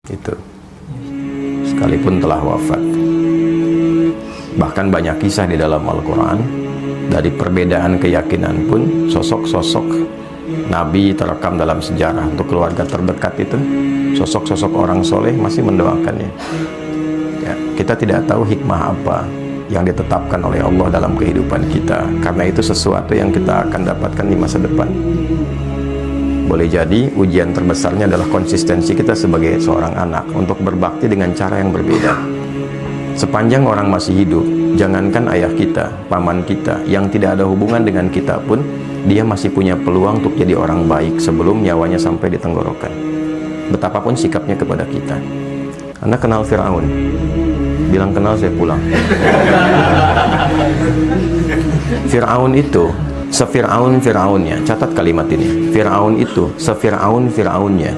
Itu sekalipun telah wafat. Bahkan banyak kisah di dalam Al-Quran, dari perbedaan keyakinan pun sosok-sosok Nabi terekam dalam sejarah. Untuk keluarga terdekat itu, sosok-sosok orang soleh masih mendoakannya ya. Kita tidak tahu hikmah apa yang ditetapkan oleh Allah dalam kehidupan kita, karena itu sesuatu yang kita akan dapatkan di masa depan. Boleh jadi ujian terbesarnya adalah konsistensi kita sebagai seorang anak untuk berbakti dengan cara yang berbeda. Sepanjang orang masih hidup, jangankan ayah kita, paman kita yang tidak ada hubungan dengan kita pun, dia masih punya peluang untuk jadi orang baik sebelum nyawanya sampai di tenggorokan. Betapapun sikapnya kepada kita. Anda kenal Fir'aun? Bilang kenal, saya pulang. Fir'aun itu Fir'aunnya, catat kalimat ini. Fir'aun itu Fir'aunnya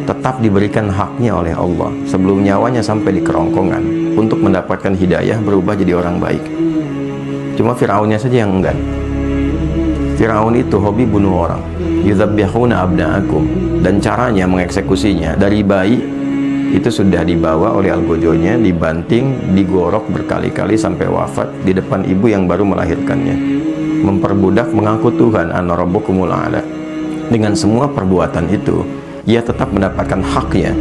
tetap diberikan haknya oleh Allah sebelum nyawanya sampai di kerongkongan untuk mendapatkan hidayah berubah jadi orang baik. Cuma Fir'aunnya saja yang enggan. Fir'aun itu hobi bunuh orang, yudzabbihuna abna'akum, dan caranya mengeksekusinya dari bayi itu sudah dibawa oleh algojonya, dibanting, digorok berkali-kali sampai wafat di depan ibu yang baru melahirkannya. Memperbudak mengaku Tuhan, ana rabbukumul a'la. Dengan semua perbuatan itu, ia tetap mendapatkan haknya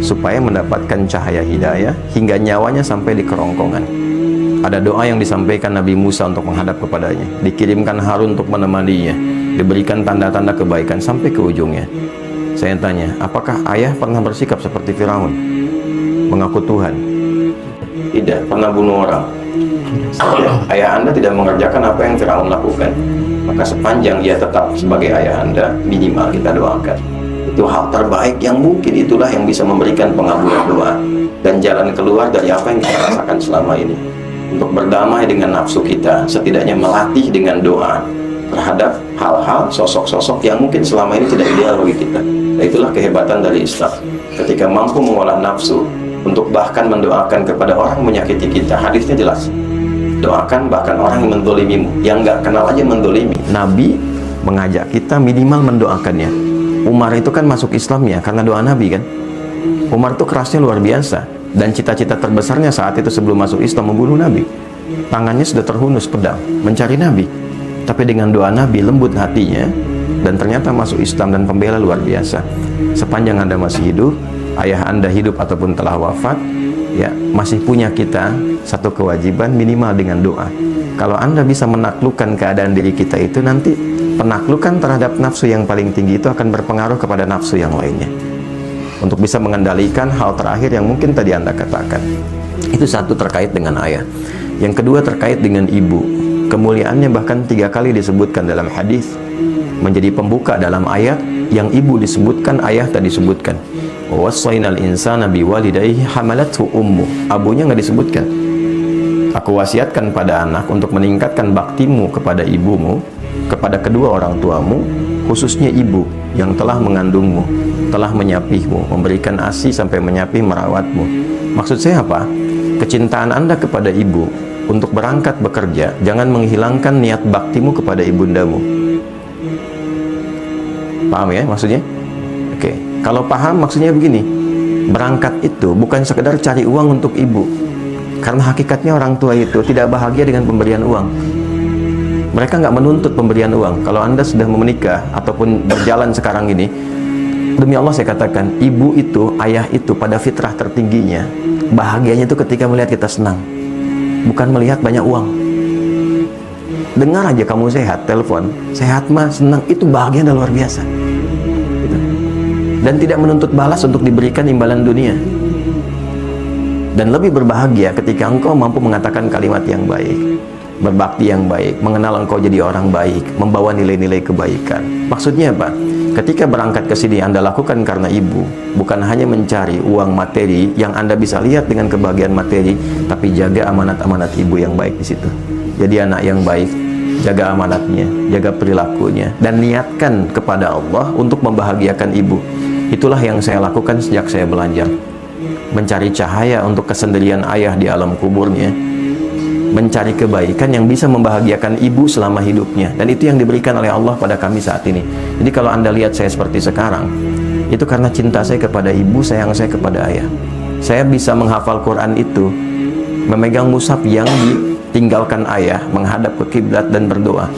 supaya mendapatkan cahaya hidayah hingga nyawanya sampai di kerongkongan. Ada doa yang disampaikan Nabi Musa untuk menghadap kepadanya, dikirimkan Harun untuk menemaninya, diberikan tanda-tanda kebaikan sampai ke ujungnya. Saya tanya, apakah ayah pernah bersikap seperti Firaun? Mengaku Tuhan? Tidak. Pernah bunuh orang? Ayah Anda tidak mengerjakan apa yang Firaun lakukan. Maka sepanjang ia tetap sebagai ayah Anda, minimal kita doakan. Itu hal terbaik yang mungkin, itulah yang bisa memberikan pengabulan doa dan jalan keluar dari apa yang kita rasakan selama ini. Untuk berdamai dengan nafsu kita, setidaknya melatih dengan doa terhadap hal-hal, sosok-sosok yang mungkin selama ini tidak ideal bagi kita. Nah, itulah kehebatan dari Islam. Ketika mampu mengolah nafsu untuk bahkan mendoakan kepada orang yang menyakiti kita. Hadisnya jelas, doakan bahkan orang yang mendolimimu, yang nggak kenal aja mendolimi. Nabi mengajak kita minimal mendoakannya. Umar itu kan masuk Islam ya karena doa Nabi kan. Umar itu kerasnya luar biasa, dan cita-cita terbesarnya saat itu sebelum masuk Islam membunuh Nabi. Tangannya sudah terhunus pedang mencari Nabi, tapi dengan doa Nabi lembut hatinya, dan ternyata masuk Islam dan pembela luar biasa. Sepanjang Anda masih hidup, ayah Anda hidup ataupun telah wafat, ya masih punya kita satu kewajiban minimal dengan doa. Kalau Anda bisa menaklukkan keadaan diri kita itu, nanti penaklukan terhadap nafsu yang paling tinggi itu akan berpengaruh kepada nafsu yang lainnya, untuk bisa mengendalikan hal terakhir yang mungkin tadi Anda katakan. Itu satu terkait dengan ayah. Yang kedua terkait dengan ibu. Kemuliaannya bahkan 3 kali disebutkan dalam hadis, menjadi pembuka dalam ayat yang ibu disebutkan, ayah tak disebutkan. Wassainal insana biwalidayhi hamalathu ummu. Abunya nggak disebutkan. Aku wasiatkan pada anak untuk meningkatkan baktimu kepada ibumu, kepada kedua orang tuamu, khususnya ibu yang telah mengandungmu, telah menyapihmu, memberikan ASI sampai menyapih merawatmu. Maksud saya apa? Kecintaan Anda kepada ibu untuk berangkat bekerja, jangan menghilangkan niat baktimu kepada ibundamu. Paham ya maksudnya? Oke. Kalau paham maksudnya begini, berangkat itu bukan sekedar cari uang untuk ibu, karena hakikatnya orang tua itu tidak bahagia dengan pemberian uang. Mereka nggak menuntut pemberian uang. Kalau Anda sudah menikah ataupun berjalan sekarang ini, demi Allah saya katakan, ibu itu, ayah itu pada fitrah tertingginya, bahagianya itu ketika melihat kita senang, bukan melihat banyak uang. Dengar aja kamu sehat, telepon, sehat mah, senang, itu bahagia dan luar biasa. Gitu. Dan tidak menuntut balas untuk diberikan imbalan dunia. Dan lebih berbahagia ketika engkau mampu mengatakan kalimat yang baik, berbakti yang baik, mengenal engkau jadi orang baik, membawa nilai-nilai kebaikan. Maksudnya apa? Ketika berangkat ke sini Anda lakukan karena ibu, bukan hanya mencari uang materi yang Anda bisa lihat dengan kebahagiaan materi, tapi jaga amanat-amanat ibu yang baik di situ. Jadi anak yang baik, jaga amanatnya, jaga perilakunya, dan niatkan kepada Allah untuk membahagiakan ibu. Itulah yang saya lakukan sejak saya belajar. Mencari cahaya untuk kesendirian ayah di alam kuburnya, mencari kebaikan yang bisa membahagiakan ibu selama hidupnya, dan itu yang diberikan oleh Allah pada kami saat ini. Jadi kalau Anda lihat saya seperti sekarang, Itu karena cinta saya kepada ibu, sayang saya kepada ayah. Saya bisa menghafal Quran itu, memegang mushaf yang ditinggalkan ayah, menghadap ke kiblat dan berdoa,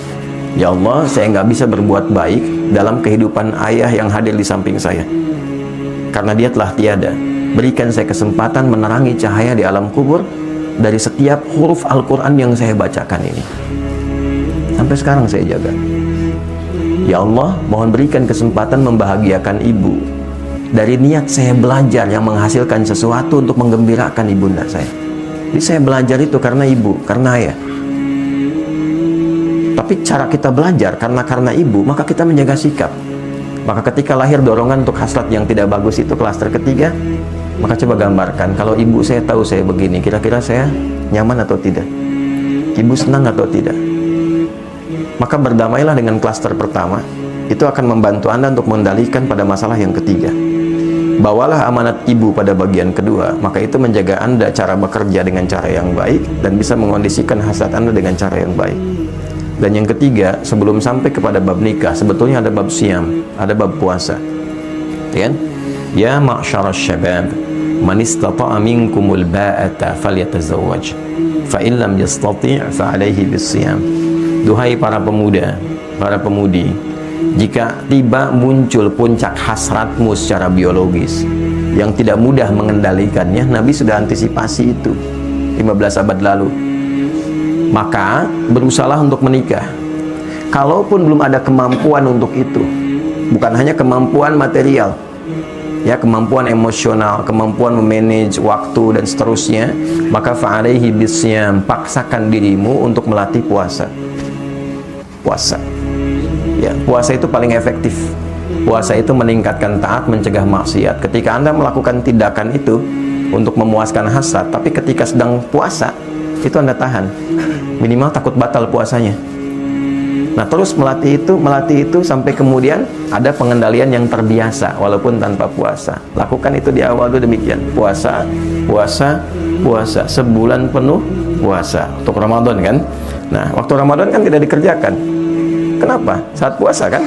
ya Allah, saya nggak bisa berbuat baik dalam kehidupan ayah yang hadir di samping saya, karena dia telah tiada. Berikan saya kesempatan menerangi cahaya di alam kubur dari setiap huruf Al-Quran yang saya bacakan ini. Sampai sekarang saya jaga. Ya Allah, mohon berikan kesempatan membahagiakan ibu dari niat saya belajar yang menghasilkan sesuatu untuk menggembirakan ibunda saya. Jadi saya belajar itu karena ibu, karena ayah. Tapi cara kita belajar karena ibu, maka kita menjaga sikap. Maka ketika lahir dorongan untuk hasrat yang tidak bagus itu, klaster ketiga, maka coba gambarkan, kalau ibu saya tahu saya begini, kira-kira saya nyaman atau tidak? Ibu senang atau tidak? Maka berdamailah dengan klaster pertama. Itu akan membantu Anda untuk mengendalikan pada masalah yang ketiga. Bawalah amanat ibu pada bagian kedua, maka itu menjaga Anda cara bekerja dengan cara yang baik dan bisa mengondisikan hasrat Anda dengan cara yang baik. Dan yang ketiga, sebelum sampai kepada bab nikah, sebetulnya ada bab siam, ada bab puasa. Ya, ya ma'syarasy syabab, man istata'a minkumul ba'ata falyatazawwaj, fa in lam yastati' fa 'alaihi bis-siyam. Duhai para pemuda, para pemudi, jika tiba muncul puncak hasratmu secara biologis yang tidak mudah mengendalikannya, Nabi sudah antisipasi itu 15 abad lalu. Maka berusahalah untuk menikah. Kalaupun belum ada kemampuan untuk itu, bukan hanya kemampuan material, ya, kemampuan emosional, kemampuan memanage waktu dan seterusnya, maka fa'alaihi bisyam, paksakan dirimu untuk melatih puasa. Puasa, ya, puasa itu paling efektif. Puasa itu meningkatkan taat, mencegah maksiat. Ketika Anda melakukan tindakan itu untuk memuaskan hasrat, tapi ketika sedang puasa itu Anda tahan, minimal takut batal puasanya. Nah, terus melatih itu sampai kemudian ada pengendalian yang terbiasa walaupun tanpa puasa. Lakukan itu di awal dulu demikian. Puasa, puasa, puasa, sebulan penuh puasa untuk Ramadan kan. Nah, waktu Ramadan kan tidak dikerjakan. Kenapa? Saat puasa kan.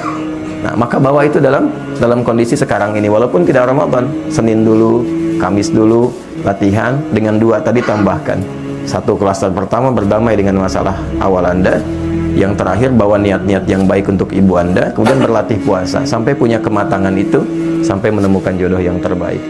Nah, maka bawa itu dalam kondisi sekarang ini, walaupun tidak Ramadan, Senin dulu, Kamis dulu latihan, dengan 2 tadi tambahkan. 1, klaster pertama berdamai dengan masalah awal Anda. Yang terakhir, bawa niat-niat yang baik untuk ibu Anda. Kemudian berlatih puasa sampai punya kematangan itu, sampai menemukan jodoh yang terbaik.